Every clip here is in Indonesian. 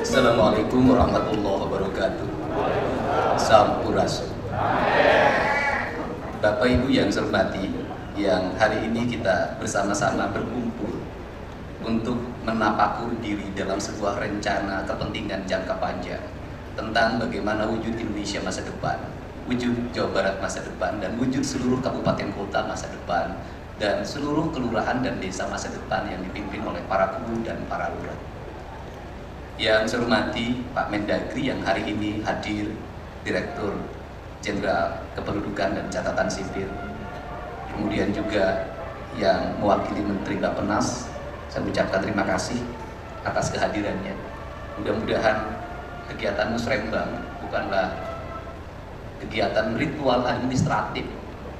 Assalamualaikum warahmatullahi wabarakatuh. Sampurasun. Bapak Ibu yang saya hormati, yang hari ini kita bersama-sama berkumpul untuk menapakur diri dalam sebuah rencana kepentingan jangka panjang tentang bagaimana wujud Indonesia masa depan, wujud Jawa Barat masa depan, dan wujud seluruh kabupaten kota masa depan, dan seluruh kelurahan dan desa masa depan yang dipimpin oleh para guru dan para lurah. Yang saya hormati Pak Mendagri yang hari ini hadir, Direktur Jenderal Kependudukan dan Catatan Sipil, kemudian juga yang mewakili Menteri Bappenas, saya ucapkan terima kasih atas kehadirannya. Mudah-mudahan kegiatan musrembang bukanlah kegiatan ritual administratif,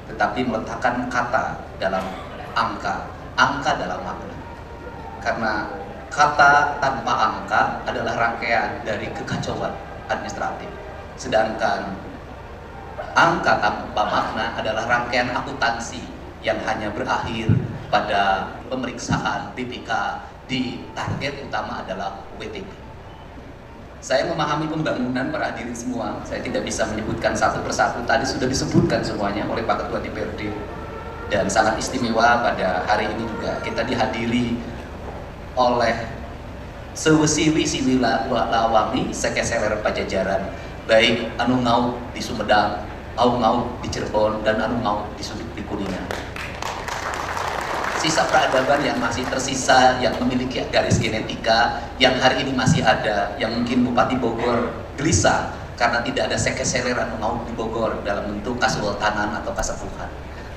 tetapi meletakkan kata dalam angka dalam makna. Karena kata tanpa angka adalah rangkaian dari kekacauan administratif, sedangkan angka tanpa makna adalah rangkaian akuntansi yang hanya berakhir pada pemeriksaan BPK di target utama adalah WTP. Saya memahami pembangunan para hadirin semua, saya tidak bisa menyebutkan satu persatu, tadi sudah disebutkan semuanya oleh Pak Ketua DPRD. Dan sangat istimewa pada hari ini juga kita dihadiri oleh sewesi-wisi lawami sekeseler Pajajaran, baik anu ngau di Sumedang, au ngau di Cirebon, dan anu ngau di Sudut di Kuningan. Sisa peradaban yang masih tersisa, yang memiliki garis genetika, yang hari ini masih ada, yang mungkin Bupati Bogor gelisah karena tidak ada sekeseler anu ngau di Bogor dalam bentuk kasultanan atau kasepuhan.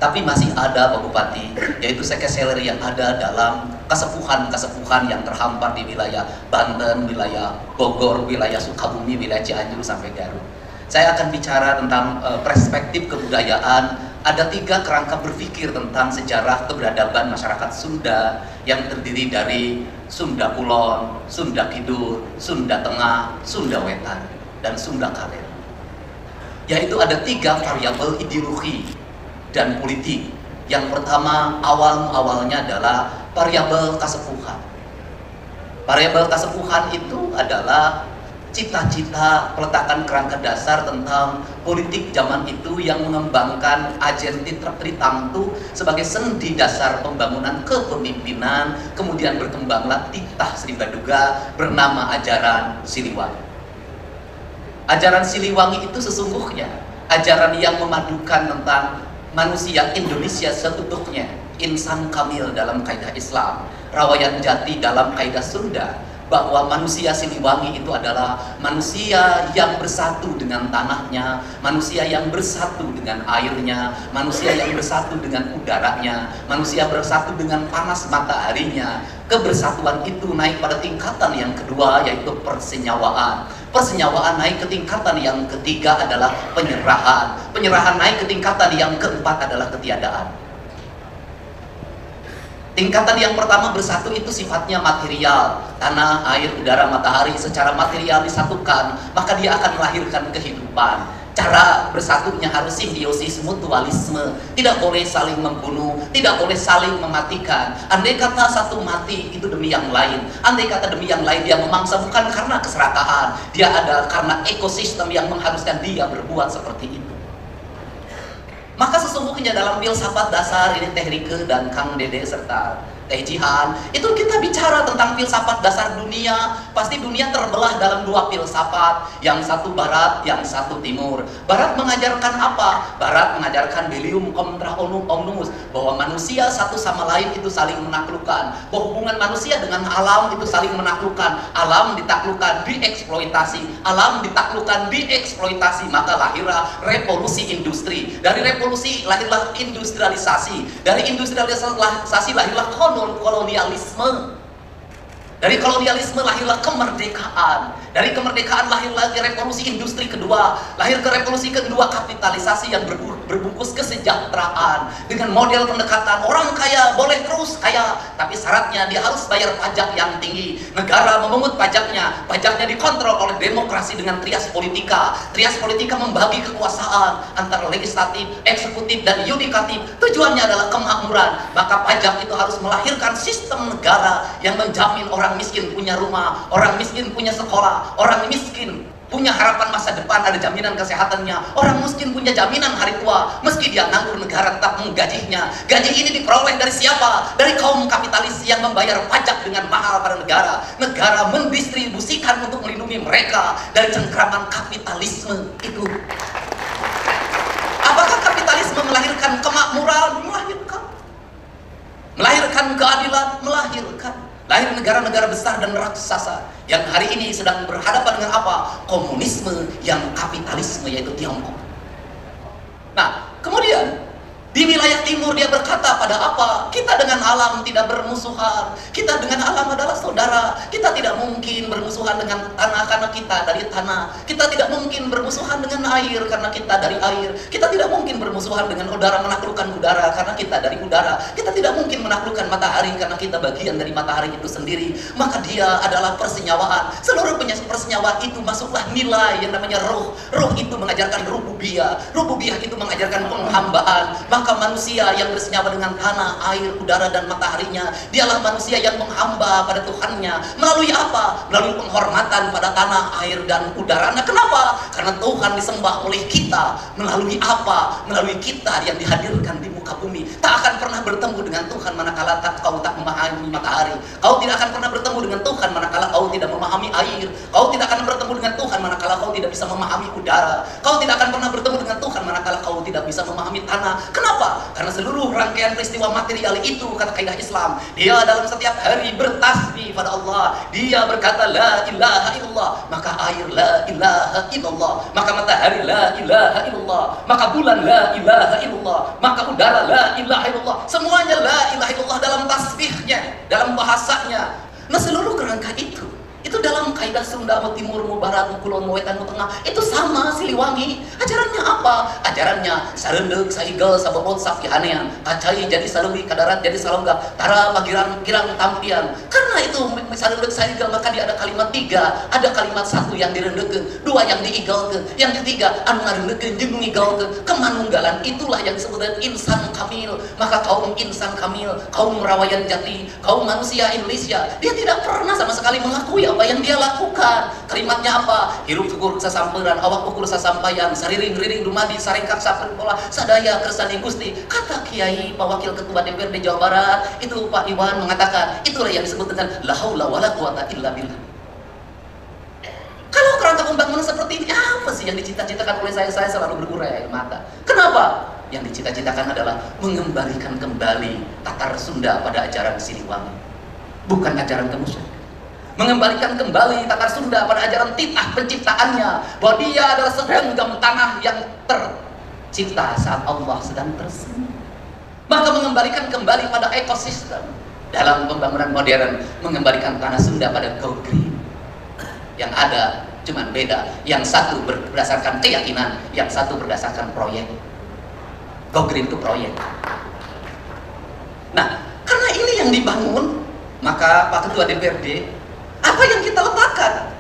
Tapi masih ada Pak Bupati, yaitu sekeseler yang ada dalam kesepuhan-kesepuhan yang terhampar di wilayah Banten, wilayah Bogor, wilayah Sukabumi, wilayah Cianjur sampai Garut. Saya akan bicara tentang perspektif kebudayaan. Ada 3 kerangka berpikir tentang sejarah keberadaban masyarakat Sunda yang terdiri dari Sunda Kulon, Sunda Kidul, Sunda Tengah, Sunda Wetan, dan Sunda Kaler. Yaitu ada 3 variabel ideologi dan politik. Yang pertama, awalnya adalah variabel kasepuhan. Variabel kasepuhan itu adalah cita-cita peletakan kerangka dasar tentang politik zaman itu yang mengembangkan agenti tertentu sebagai sendi dasar pembangunan kepemimpinan, kemudian berkembanglah titah Sri Baduga bernama ajaran Siliwangi. Ajaran Siliwangi itu sesungguhnya ajaran yang memadukan tentang manusia Indonesia setutuknya, insan kamil dalam kaidah Islam, rawayan jati dalam kaidah Sunda, bahwa manusia Siliwangi itu adalah manusia yang bersatu dengan tanahnya, manusia yang bersatu dengan airnya, manusia yang bersatu dengan udaranya, manusia bersatu dengan panas mataharinya. Kebersatuan itu naik pada tingkatan yang kedua, yaitu persenyawaan. Persenyawaan naik ke tingkatan yang ketiga adalah penyerahan. Penyerahan naik ke tingkatan yang keempat adalah ketiadaan. Tingkatan yang pertama bersatu itu sifatnya material. Tanah, air, udara, matahari secara material disatukan, maka dia akan melahirkan kehidupan. Cara bersatunya harus simbiosis, mutualisme. Tidak boleh saling membunuh, tidak boleh saling mematikan. Andai kata satu mati, itu demi yang lain. Andai kata demi yang lain dia memangsa, bukan karena keserakahan, dia ada karena ekosistem yang mengharuskan dia berbuat seperti itu. Maka sesungguhnya dalam filsafat dasar ini Teh Rike dan Kang Dede serta Teh Jihan, itu kita bicara tentang filsafat dasar dunia. Pasti dunia terbelah dalam 2 filsafat, yang satu barat, yang satu timur. Barat mengajarkan apa? Barat mengajarkan Bellium contra omnibus, bahwa manusia satu sama lain itu saling menaklukkan, bahwa hubungan manusia dengan alam itu saling menaklukkan. Alam ditaklukkan, dieksploitasi, alam ditaklukkan, dieksploitasi, maka lahirlah revolusi industri. Dari revolusi lahirlah industrialisasi, dari industrialisasi lahirlah kolonialisme. Dari kolonialisme lahirlah kemerdekaan. Dari kemerdekaan lahir lagi revolusi industri kedua. Lahir ke revolusi kedua kapitalisasi yang berbungkus kesejahteraan dengan model pendekatan orang kaya boleh terus kaya, tapi syaratnya dia harus bayar pajak yang tinggi. Negara memungut pajaknya dikontrol oleh demokrasi dengan trias politika. Trias politika membagi kekuasaan antara legislatif, eksekutif, dan yudikatif. Tujuannya adalah kemakmuran. Maka pajak itu harus melahirkan sistem negara yang menjamin orang miskin punya rumah, orang miskin punya sekolah, orang miskin punya harapan masa depan, ada jaminan kesehatannya. Orang miskin punya jaminan hari tua. Meski dia nganggur, negara tetap menggajinya. Gaji ini diperoleh dari siapa? Dari kaum kapitalis yang membayar pajak dengan mahal pada negara. Negara mendistribusikan untuk melindungi mereka dari cengkraman kapitalisme itu. Apakah kapitalisme melahirkan kemakmuran? Melahirkan keadilan? Melahirkan. Lahir negara-negara besar dan raksasa yang hari ini sedang berhadapan dengan apa? Komunisme yang kapitalisme, yaitu Tiongkok. Nah, kemudian di wilayah timur dia berkata pada apa? Kita dengan alam tidak bermusuhan. Kita dengan alam adalah saudara. Kita tidak mungkin bermusuhan dengan tanah karena kita dari tanah. Kita tidak mungkin bermusuhan dengan air karena kita dari air. Kita tidak mungkin bermusuhan dengan udara, menaklukkan udara karena kita dari udara. Kita tidak mungkin menaklukkan matahari karena kita bagian dari matahari itu sendiri. Maka dia adalah persenyawaan. Seluruh persenyawaan itu masuklah nilai yang namanya roh. Roh itu mengajarkan rububiyah. Rububiyah itu mengajarkan penghambaan. Maka manusia yang bersenyawa dengan tanah, air, udara, dan mataharinya, dialah manusia yang menghamba pada Tuhannya. Melalui apa? Melalui penghormatan pada tanah, air, dan udara. Nah, kenapa? Karena Tuhan disembah oleh kita. Melalui apa? Melalui kita yang dihadirkan di muka bumi. Tak akan pernah bertemu dengan Tuhan manakala kau tak memahami matahari. Kau tidak akan pernah bertemu dengan Tuhan manakala kau tidak memahami air. Kau tidak akan bertemu dengan Tuhan manakala kau tidak bisa memahami udara. Kau tidak akan pernah bertemu dengan Tuhan manakala kau tidak bisa memahami tanah. Kenapa? Karena seluruh rangkaian peristiwa material itu, kata kaidah Islam, dia dalam setiap hari bertasbih pada Allah. Dia berkata la ilaha illallah, maka air la ilaha illallah, maka matahari la ilaha illallah, maka bulan la ilaha illallah, maka udara la ilaha illallah. Semuanya la ilaha illallah dalam tasbihnya, dalam bahasanya. Nah, seluruh kerangka itu dalam kaidah Sunda, mau timur, mau barat, mau kulon, mau wetan, mau tengah, itu sama Siliwangi. Ajarannya apa? Ajarannya sarendeg, saigel, sabobot, safihanean, kacai jadi saleuwi, kadarat jadi salonggah, tara magiran girang tampian. Karena itu sarendeg, saigel, maka dia ada kalimat 3, ada kalimat 1 yang direndegkeun, 2 yang diigalkeun, yang ketiga anu ngarendegkeun jeung ngigalkeun. Kemanunggalan itulah yang disebut dengan insan kamil. Maka kaum insan kamil, kaum rawayan jati, kaum manusia Indonesia, dia tidak pernah sama sekali mengakui apa yang dia lakukan. Kalimatnya apa? Hirup syukur sasamperan, awak ukur sasampayan, sariring-riring dumadi, saringkak saper pola, sadaya kersani Gusti. Kata Kiai, Pak Wakil Ketua DPRD Jawa Barat, itu Pak Iwan mengatakan, itulah yang disebut dengan la haula wala quwata illa billah. Kalau kerangka pembangunan seperti ini, apa sih yang dicita-citakan oleh saya selalu berurai air mata. Kenapa? Yang dicita-citakan adalah mengembalikan kembali Tatar Sunda pada ajaran Siliwangi, bukan ajaran kemusyrikan. Mengembalikan kembali Tatar Sunda pada ajaran titah penciptaannya, bahwa dia adalah segenggam tanah yang tercipta saat Allah sedang tersenyum. Maka mengembalikan kembali pada ekosistem. Dalam pembangunan modern, mengembalikan tanah Sunda pada go green. Yang ada cuman beda, yang satu berdasarkan keyakinan, yang satu berdasarkan proyek. Go green itu proyek. Nah, karena ini yang dibangun, maka Pak Ketua DPRD, apa yang kita letakkan?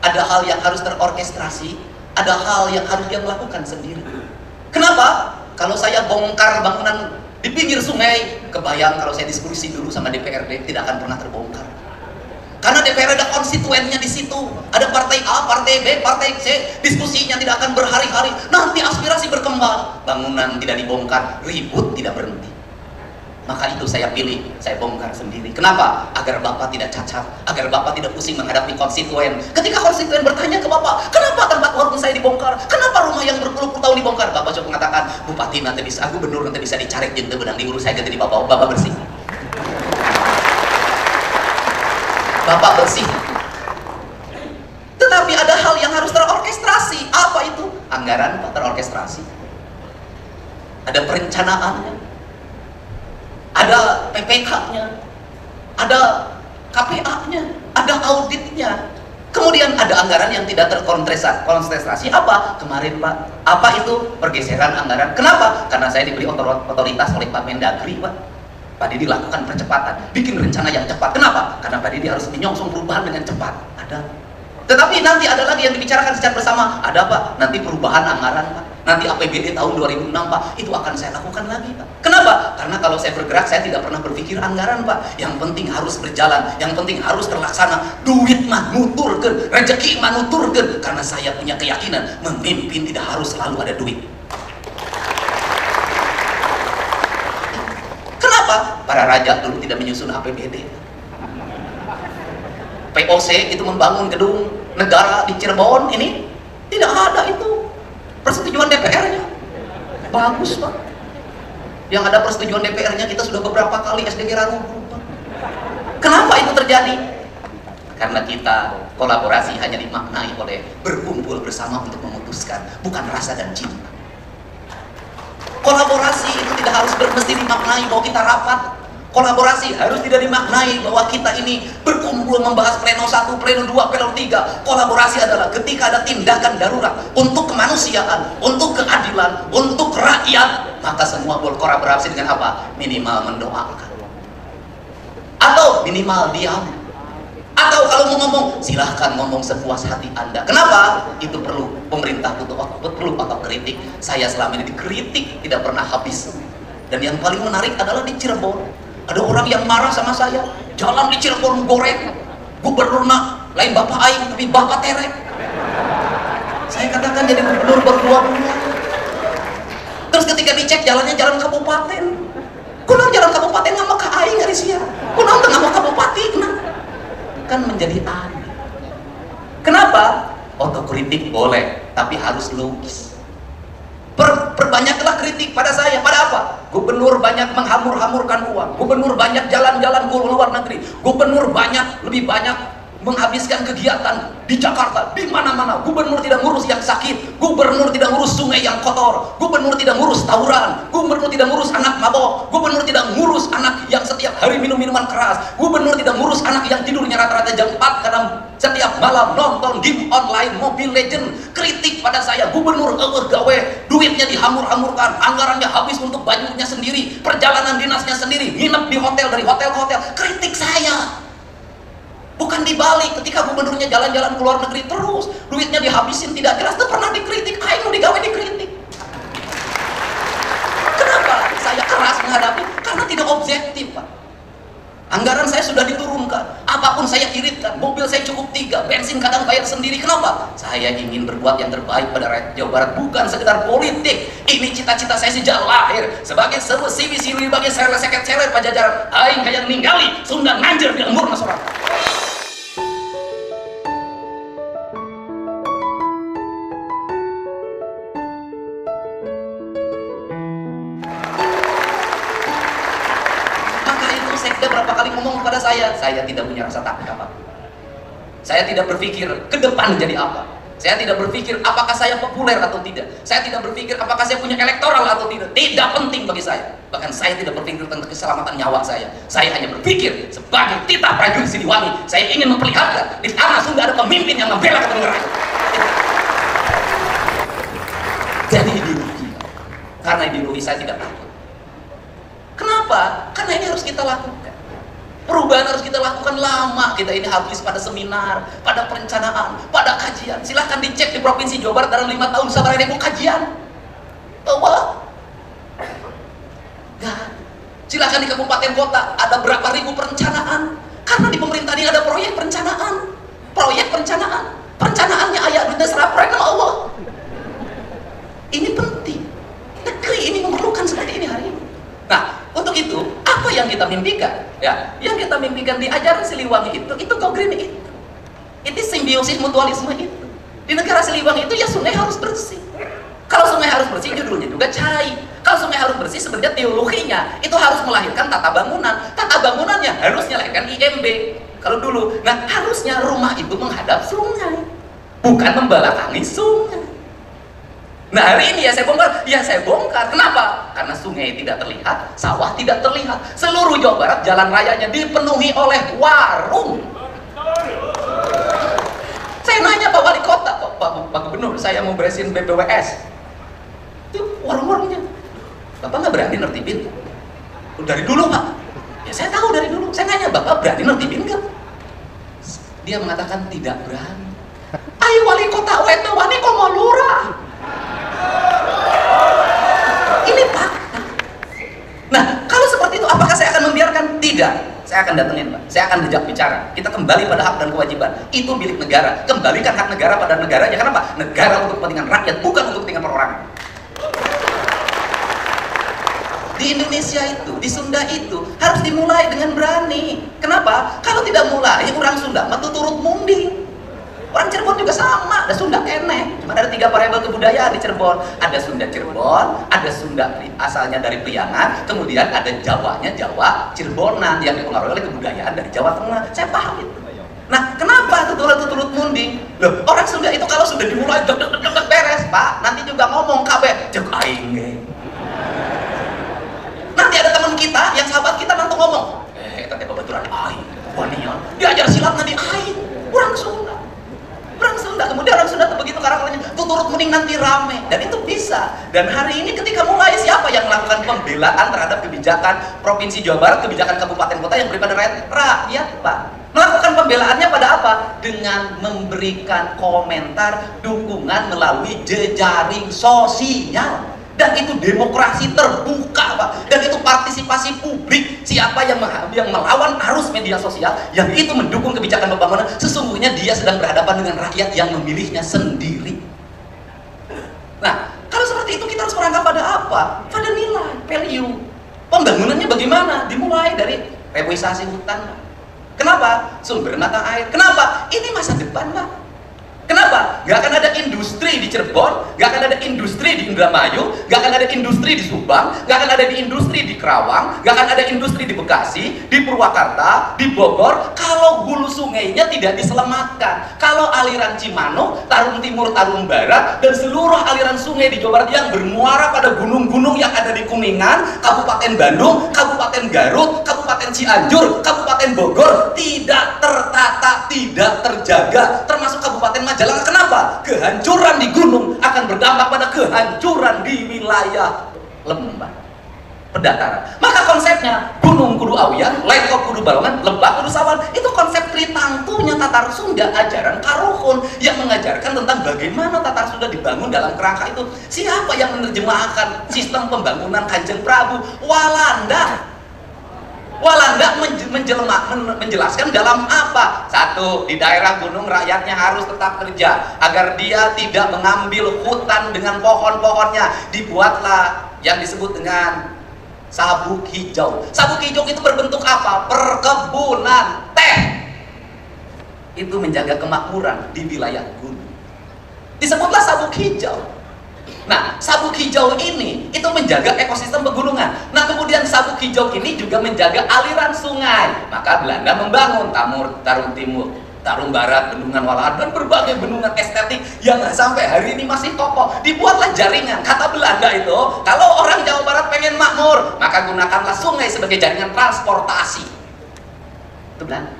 Ada hal yang harus terorkestrasi, ada hal yang harus dia melakukan sendiri. Kenapa? Kalau saya bongkar bangunan di pinggir sungai, kebayang kalau saya diskusi dulu sama DPRD, tidak akan pernah terbongkar. Karena DPR ada konstituennya di situ, ada partai A, partai B, partai C, diskusinya tidak akan berhari-hari. Nanti aspirasi berkembang, bangunan tidak dibongkar, ribut tidak berhenti. Maka itu saya pilih, saya bongkar sendiri. Kenapa? Agar Bapak tidak cacat, agar Bapak tidak pusing menghadapi konstituen. Ketika konstituen bertanya ke Bapak, kenapa tempat warung saya dibongkar? Kenapa rumah yang berpuluh-puluh tahun dibongkar? Bapak coba mengatakan, Bupati nanti bisa, Gubernur nanti bisa dicari jentuh benang diurus saya ganti di Bapak bersih. Bapak bersih. Tetapi ada hal yang harus terorkestrasi. Apa itu? Anggaran Pak terorkestrasi. Ada perencanaannya, ada PPK-nya, ada KPA-nya, ada auditnya, kemudian ada anggaran yang tidak terkonsentrasi. Apa? Kemarin Pak, apa itu? Pergeseran anggaran. Kenapa? Karena saya diberi otoritas oleh Pak Mendagri Pak. Pak Didi lakukan percepatan, bikin rencana yang cepat. Kenapa? Karena Pak Didi harus menyongsong perubahan dengan cepat. Ada. Tetapi nanti ada lagi yang dibicarakan secara bersama. Ada Pak, nanti perubahan anggaran Pak. Nanti APBD tahun 2006 Pak, itu akan saya lakukan lagi Pak. Kenapa? Karena kalau saya bergerak, saya tidak pernah berpikir anggaran Pak. Yang penting harus berjalan, yang penting harus terlaksana. Duit mah nuturkeun, rezeki mah nuturkeun. Karena saya punya keyakinan, memimpin tidak harus selalu ada duit. Kenapa? Para raja dulu tidak menyusun APBD. POC itu membangun gedung negara di Cirebon ini, tidak ada itu persetujuan DPR-nya. Bagus Pak. Yang ada persetujuan DPR-nya kita sudah beberapa kali SDG runtuh Pak. Kenapa itu terjadi? Karena kita kolaborasi hanya dimaknai oleh berkumpul bersama untuk memutuskan, bukan rasa dan cinta. Kolaborasi itu tidak harus mesti dimaknai bahwa kita rapat. Kolaborasi harus tidak dimaknai bahwa kita ini berkumpul membahas pleno 1, pleno 2, pleno 3. Kolaborasi adalah ketika ada tindakan darurat untuk kemanusiaan, untuk keadilan, untuk rakyat, maka semua berkolaborasi dengan apa? Minimal mendoakan, atau minimal diam, atau kalau mau ngomong silahkan ngomong sepuas hati Anda. Kenapa? Itu perlu pemerintah perlu otak kritik. Saya selama ini dikritik tidak pernah habis. Dan yang paling menarik adalah di Cirebon. Ada orang yang marah sama saya, jalan di Cirebon goreng, gubernurna lain bapak aing tapi bapak terek. Saya katakan jadi gubernur berdua bulan. Terus ketika dicek jalannya jalan kabupaten, kunaon jalan kabupaten ngama ka aing ari sia, kunaon teu ngama kabupaten, kan menjadi aneh. Kenapa? Otokritik boleh, tapi harus logis. Perbanyaklah kritik pada saya. Pada apa? Gubernur banyak menghamur-hamurkan uang, gubernur banyak jalan-jalan ke luar negeri, gubernur lebih banyak menghabiskan kegiatan di Jakarta, di mana-mana. Gubernur tidak ngurus yang sakit, gubernur tidak ngurus sungai yang kotor, gubernur tidak ngurus tawuran, gubernur tidak ngurus anak mabok, gubernur tidak ngurus anak yang setiap hari minum minuman keras, gubernur tidak ngurus anak yang tidurnya rata-rata jam 4 karena setiap malam nonton game online Mobile Legend. Kritik pada saya, gubernur gawe, duitnya dihamur-hamurkan, anggarannya habis untuk bajunya sendiri, perjalanan dinasnya sendiri, nginep di hotel, dari hotel ke hotel. Kritik saya. Bukan dibalik, ketika gubernurnya jalan-jalan ke luar negeri terus, duitnya dihabisin tidak jelas, itu pernah dikritik, ayo mau digawe dikritik. Kenapa saya keras menghadapi? Karena tidak objektif Pak. Anggaran saya sudah diturunkan, apapun saya iritkan, mobil saya cukup 3, bensin kadang bayar sendiri. Kenapa? Saya ingin berbuat yang terbaik pada rakyat Jawa Barat, bukan sekedar politik. Ini cita-cita saya sejak lahir, sebagai siwi-siwi, sebagai seket-seket Pajajaran. Aing hayang ninggali Sunda nganjer di lembur masyarakat. Sekda berapa kali ngomong kepada saya tidak punya rasa takut apa. Saya tidak berpikir ke depan jadi apa. Saya tidak berpikir apakah saya populer atau tidak. Saya tidak berpikir apakah saya punya elektoral atau tidak. Tidak penting bagi saya. Bahkan saya tidak berpikir tentang keselamatan nyawa saya. Saya hanya berpikir sebagai titah prajurit Siliwangi, saya ingin memperlihatkan di tanah Sunda ada pemimpin yang membela kebenaran. Jadi ideologi. Karena ideologi saya tidak takut. Kenapa? Karena ini harus kita lakukan. Perubahan harus kita lakukan lama. Kita ini habis pada seminar, pada perencanaan, pada kajian. Silahkan dicek di Provinsi Jawa Barat dalam 5 tahun sabar ribu kajian. Apa? Gak. Silahkan di kabupaten kota ada berapa ribu perencanaan. Karena di pemerintah ini ada proyek perencanaan. Proyek perencanaan. Perencanaannya ayat duitnya serap proyek nama Allah. Ini penting. Negeri ini memerlukan seperti ini hari ini. Nah, untuk itu apa yang kita mimpikan? Ya, yang kita mimpikan di ajaran Siliwangi itu go green itu. Itu simbiosis mutualisme itu. Di negara Siliwangi itu ya sungai harus bersih. Kalau sungai harus bersih judulnya juga cai. Kalau sungai harus bersih sebenarnya teologinya itu harus melahirkan tata bangunan. Tata bangunannya harus melahirkan IMB. Kalau dulu, nah harusnya rumah itu menghadap sungai, bukan membelakangi sungai. Nah hari ini ya saya bongkar. Kenapa? Karena sungai tidak terlihat, sawah tidak terlihat. Seluruh Jawa Barat jalan rayanya dipenuhi oleh warung. Saya nanya Pak Gubernur, saya mau beresin BPWS. Itu warung-warungnya. Bapak nggak berani nertibin? Dari dulu Pak. Ya saya tahu dari dulu. Saya nanya, Bapak berani nertibin nggak? Dia mengatakan tidak berani. Ayo wali kota wetu wani kok mau lurah. Ini fakta. Nah, kalau seperti itu apakah saya akan membiarkan? Tidak. Saya akan datengin Pak. Saya akan ajak bicara. Kita kembali pada hak dan kewajiban. Itu milik negara. Kembalikan hak negara pada negaranya. Kenapa? Negara untuk kepentingan rakyat, bukan untuk kepentingan perorangan. Di Indonesia itu, di Sunda itu harus dimulai dengan berani. Kenapa? Kalau tidak mulai, orang Sunda mah turut munding. Orang Cirebon juga sama, ada Sunda kene. Cuma ada 3 variabel kebudayaan di Cirebon. Ada Sunda Cirebon, ada Sunda asalnya dari Priangan, kemudian ada Jawanya Jawa Cirebonan yang dipengaruhi oleh kebudayaan dari Jawa Tengah. Saya paham itu. Nah, kenapa turut munding? Loh, orang Sunda itu kalau sudah dimulai beres, Pak, nanti juga ngomong kabeh cek aing. Nanti ada teman kita yang sahabat kita nanti ngomong, tadi babaturan aing, wanion, diajar silat nanti aing, orang Sunda. Orang Sunda, kemudian orang Sunda begitu karakternya, tuh turut mending nanti rame, dan itu bisa. Dan hari ini ketika mulai, siapa yang melakukan pembelaan terhadap kebijakan Provinsi Jawa Barat, kebijakan kabupaten kota yang beripada rakyat, Pak? Melakukan pembelaannya pada apa? Dengan memberikan komentar dukungan melalui jejaring sosial. Dan itu demokrasi terbuka Pak, dan itu partisipasi publik. Siapa yang melawan arus media sosial, yang itu mendukung kebijakan pembangunan, sesungguhnya dia sedang berhadapan dengan rakyat yang memilihnya sendiri. Nah, kalau seperti itu kita harus merangkap pada apa? Pada nilai, value. Pembangunannya bagaimana? Dimulai dari reboisasi hutan Pak. Kenapa? Sumber mata air. Kenapa? Ini masa depan Pak. Kenapa? Gak akan ada industri di Cirebon, gak akan ada industri di Indramayu, gak akan ada industri di Subang, gak akan ada di industri di Kerawang, gak akan ada industri di Bekasi, di Purwakarta, di Bogor, kalau hulu sungainya tidak diselamatkan. Kalau aliran Cimanuk, Tarum Timur, Tarum Barat, dan seluruh aliran sungai di Jawa Barat yang bermuara pada gunung-gunung yang ada di Kuningan, Kabupaten Bandung, Kabupaten Garut, Kabupaten Cianjur, Kabupaten Bogor, tidak tertata, tidak terjaga, termasuk Kabupaten Majalah. Kenapa? Kehancuran di gunung akan berdampak pada kehancuran di wilayah lembah pendataran. Maka konsepnya gunung kudu awian, lekop kudu balongan, lembah kudu sawan. Itu konsep tritangtunya Tatar Sunda, ajaran Karuhun yang mengajarkan tentang bagaimana Tatar Sunda dibangun dalam kerangka itu. Siapa yang menerjemahkan sistem pembangunan Kanjeng Prabu? Walanda. Walanda menjelaskan dalam apa? Satu, di daerah gunung rakyatnya harus tetap kerja agar dia tidak mengambil hutan dengan pohon-pohonnya. Dibuatlah yang disebut dengan sabuk hijau. Sabuk hijau itu berbentuk apa? Perkebunan teh. Itu menjaga kemakmuran di wilayah gunung. Disebutlah sabuk hijau. Nah, sabuk hijau ini itu menjaga ekosistem pegunungan. Nah, kemudian sabuk hijau ini juga menjaga aliran sungai. Maka Belanda membangun Tarum Timur, Tarum Barat, Bendungan Walahan, dan berbagai bendungan estetik yang sampai hari ini masih kokoh. Dibuatlah jaringan. Kata Belanda itu, kalau orang Jawa Barat pengen makmur, maka gunakanlah sungai sebagai jaringan transportasi. Itu Belanda.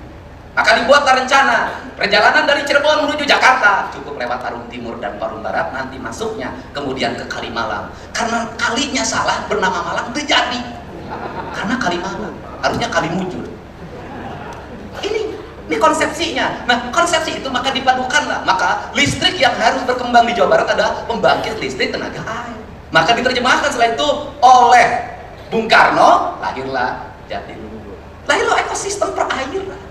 Maka dibuatlah rencana perjalanan dari Cirebon menuju Jakarta cukup lewat Tarum Timur dan Tarum Barat, nanti masuknya kemudian ke Kalimalang. Karena kalinya salah, bernama Malang terjadi karena Kalimalang, harusnya Kalimujur. Ini konsepsinya. Nah, konsepsi itu maka dipadukanlah. Maka listrik yang harus berkembang di Jawa Barat adalah pembangkit listrik tenaga air. Maka diterjemahkan setelah itu oleh Bung Karno, lahirlah Jatiluhur. Lahirlah ekosistem perairan.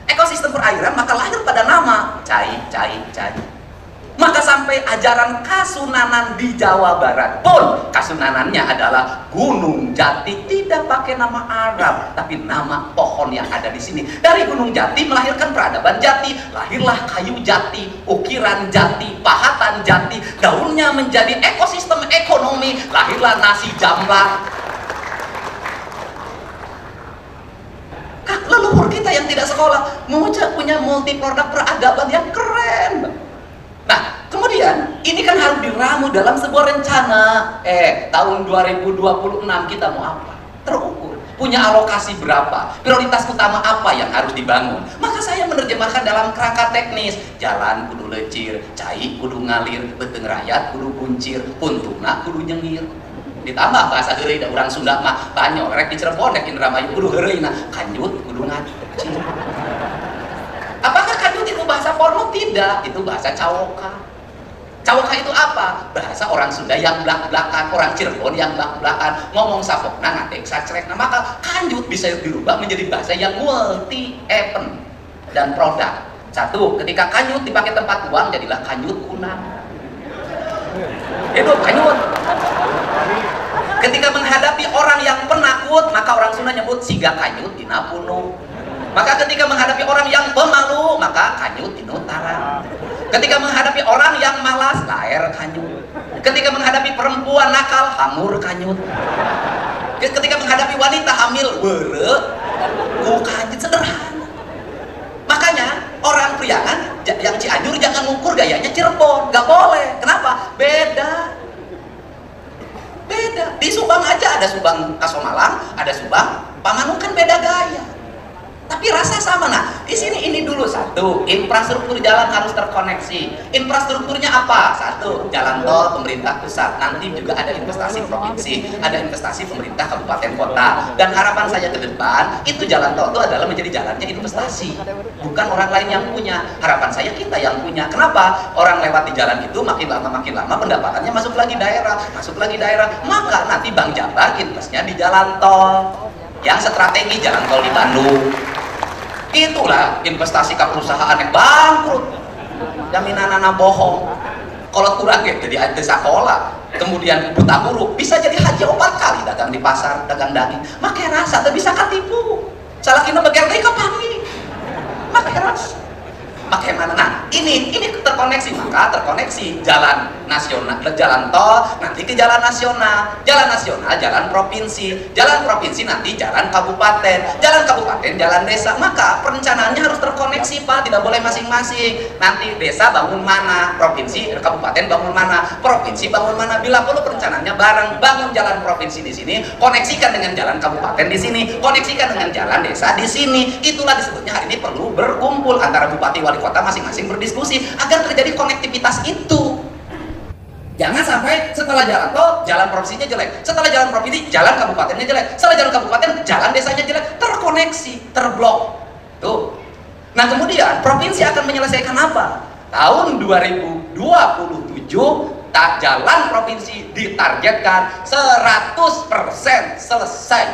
Ekosistem perairan maka lahir pada nama Cai. Maka sampai ajaran Kasunanan di Jawa Barat pun kasunanannya adalah Gunung Jati, tidak pakai nama Arab tapi nama pohon yang ada di sini. Dari Gunung Jati melahirkan peradaban Jati, lahirlah kayu jati, ukiran jati, pahatan jati, daunnya menjadi ekosistem ekonomi, lahirlah nasi jamblang. Leluhur kita yang tidak sekolah punya multi produk peradaban yang keren. Nah, kemudian ini kan harus diramu dalam sebuah rencana. Tahun 2026 kita mau apa? Terukur. punya alokasi berapa, prioritas utama apa yang harus dibangun. Maka saya menerjemahkan dalam kerangka teknis, jalan kudu lecir, cai kudu ngalir, beteng rakyat kudu buncir, untuna kudu nyengir. Ditambah bahasa heureuy da urang Sunda mah banyak rek di Cirebon rek Indramayu kudu heureuy kanjut kudu ngadi. Apakah kanjut itu bahasa porno? Tidak, itu bahasa cawoka. Cawoka itu apa? Bahasa orang Sunda yang belak-belakan, orang Cirebon yang belak-belakan, ngomong sapokna ngatek sacrekna. Maka kanjut bisa dirubah menjadi bahasa yang multi event dan produk. Satu, ketika kanjut dipakai tempat uang jadilah kanjut kunang. Hidup kanjut. Ketika menghadapi orang yang penakut, maka orang Sunda nyebut siga kanyut dina punuh. Maka ketika menghadapi orang yang pemalu, maka kanyut dina tarang. Ketika menghadapi orang yang malas, laer kanyut. Ketika menghadapi perempuan nakal, hamur kanyut. Ketika menghadapi wanita hamil, weureu ku kanyut. Sederhana. Makanya orang Priangan yang Cianjur jangan ngukur gayanya Cirebon, gak boleh. Kenapa? Beda. Di Subang aja ada Subang Kasomalang, ada Subang Pamanung, kan beda gaya. Tapi rasa sama. Nah, di sini ini dulu satu, infrastruktur jalan harus terkoneksi. Infrastrukturnya apa? Satu, jalan tol pemerintah pusat. Nanti juga ada investasi provinsi, ada investasi pemerintah kabupaten kota. Dan harapan saya ke depan, itu jalan tol itu adalah menjadi jalannya investasi, bukan orang lain yang punya. Harapan saya kita yang punya. Kenapa? Orang lewat di jalan itu makin lama pendapatannya masuk lagi daerah. Maka nanti Bank Jabar investnya di jalan tol yang strategi, jalan tol di Bandung. Itulah investasi ke perusahaan yang bangkrut, jaminanana bohong. Kalau kurang ya jadi desa sekolah, kemudian buta huruf, bisa jadi haji 4 kali dagang di pasar, dagang daging. Make rasa tak bisa katipu. Salah kena beger deui ka pami. Make rasa. Make mana? Nah, ini terkoneksi, maka terkoneksi jalan nasional, jalan tol nanti ke jalan nasional, jalan provinsi nanti jalan kabupaten, jalan desa. Maka perencanaannya harus terkoneksi, Pak, tidak boleh masing-masing. Nanti desa bangun mana, provinsi, kabupaten bangun mana, provinsi bangun mana. Bila perlu perencanaannya bareng, bangun jalan provinsi di sini, koneksikan dengan jalan kabupaten di sini, koneksikan dengan jalan desa di sini. Itulah disebutnya hari ini perlu berkumpul antara bupati wali kota masing-masing berdiskusi agar terjadi konektivitas itu. Jangan sampai setelah jalan tol, jalan provinsinya jelek, setelah jalan provinsi, jalan kabupatennya jelek, setelah jalan kabupaten, jalan desanya jelek, terkoneksi, terblok. Tuh. Nah, kemudian provinsi akan menyelesaikan apa? Tahun 2027 jalan provinsi ditargetkan 100% selesai.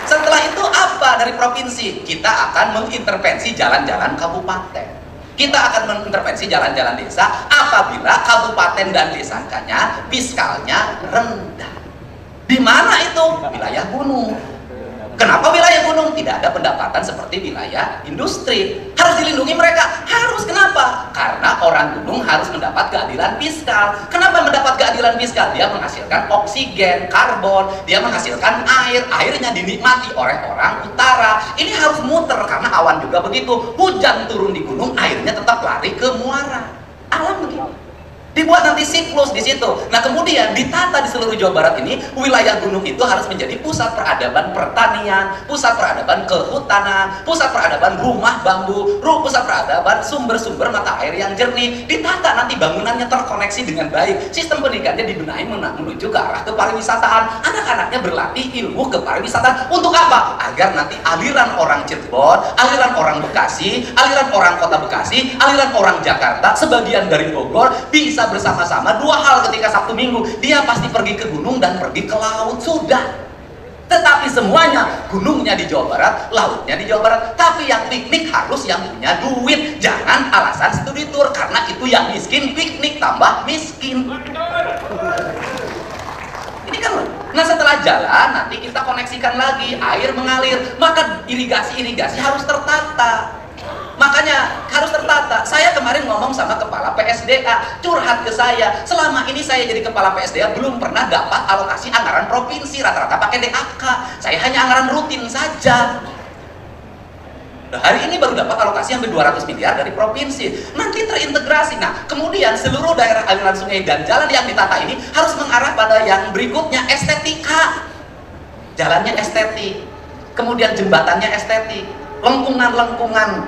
Setelah itu apa dari provinsi? Kita akan mengintervensi jalan-jalan kabupaten. Kita akan mengintervensi jalan-jalan desa apabila kabupaten dan desanya fiskalnya rendah. Di mana itu? Wilayah gunung. Kenapa wilayah gunung? Tidak ada pendapatan seperti wilayah industri. Harus dilindungi mereka. Harus, kenapa? Karena orang gunung harus mendapat keadilan fiskal. Kenapa mendapat keadilan fiskal? Dia menghasilkan oksigen, karbon, dia menghasilkan air. Airnya dinikmati oleh orang utara. Ini harus muter karena awan juga begitu. Hujan turun di gunung, airnya tetap lari ke muara. Alam begitu. Dibuat nanti siklus di situ. Nah, kemudian ditata di seluruh Jawa Barat ini, wilayah gunung itu harus menjadi pusat peradaban pertanian, pusat peradaban kehutanan, pusat peradaban rumah bambu, pusat peradaban sumber-sumber mata air yang jernih. Ditata nanti bangunannya terkoneksi dengan baik, sistem pendidikannya dibenahi menuju ke arah kepariwisataan. Anak-anaknya berlatih ilmu kepariwisataan. Untuk apa? Agar nanti aliran orang Cirebon, aliran orang Bekasi, aliran orang kota Bekasi, aliran orang Jakarta, sebagian dari Bogor bisa bersama-sama. Dua hal ketika Sabtu Minggu, dia pasti pergi ke gunung dan pergi ke laut, sudah. Tetapi semuanya, gunungnya di Jawa Barat, lautnya di Jawa Barat. Tapi yang piknik harus yang punya duit. Jangan alasan studi tour, karena itu yang miskin piknik tambah miskin. Ini kan. Nah, setelah jalan nanti kita koneksikan lagi, air mengalir, maka irigasi harus tertata. Makanya harus tertata. Saya kemarin ngomong sama kepala PSDA, curhat ke saya. Selama ini saya jadi kepala PSDA belum pernah dapat alokasi anggaran provinsi, rata-rata pakai DAK. Saya hanya anggaran rutin saja. Nah, hari ini baru dapat alokasi hampir 200 miliar dari provinsi. Nanti terintegrasi. Nah, kemudian seluruh daerah aliran sungai dan jalan yang ditata ini harus mengarah pada yang berikutnya, estetika. jalannya estetik, kemudian jembatannya estetik, lengkungan-lengkungan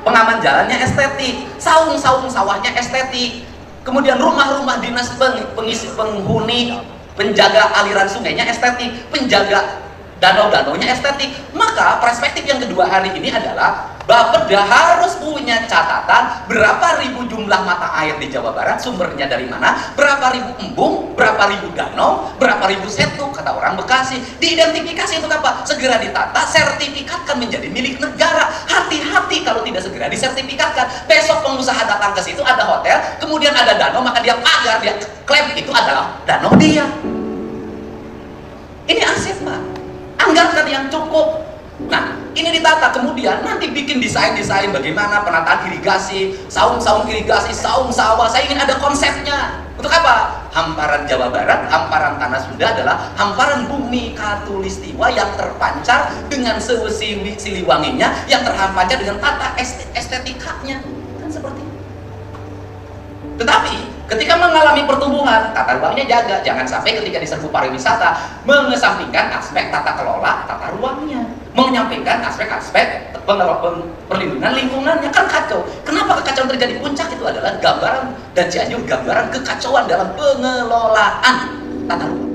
pengaman jalannya estetik, saung-saung sawahnya estetik, kemudian rumah-rumah dinas pengisi penghuni, penjaga aliran sungainya estetik, penjaga danau-danaunya estetik. Maka perspektif yang kedua hari ini adalah Bapeda harus punya catatan berapa ribu jumlah mata air di Jawa Barat, sumbernya dari mana, berapa ribu embung, berapa ribu danau, berapa ribu setu, kata orang Bekasi. Diidentifikasi untuk apa? Segera ditata, sertifikatkan menjadi milik negara. Hati-hati kalau tidak segera disertifikatkan. Besok pengusaha datang ke situ, ada hotel, kemudian ada danau, maka dia pagar, dia klaim itu adalah danau dia. Ini aset, Pak. Anggarkan yang cukup. Nah, ini ditata, kemudian nanti bikin desain-desain bagaimana penataan irigasi, saung-saung irigasi, saung sawah. Saya ingin ada konsepnya. Untuk apa? Hamparan Jawa Barat, hamparan tanah Sunda adalah hamparan bumi Katulistiwa yang terpancar dengan siliwanginya, yang terpancar dengan tata estetikanya. Kan seperti itu. Tetapi ketika mengalami pertumbuhan, tata ruangnya jaga. Jangan sampai ketika diserbu pariwisata mengesampingkan aspek tata kelola tata ruangnya, menyampaikan aspek-aspek perlindungan lingkungannya. Kan kacau. Kenapa kekacauan terjadi? Puncak itu adalah gambaran, dan Cianjur gambaran kekacauan dalam pengelolaan tata ruang.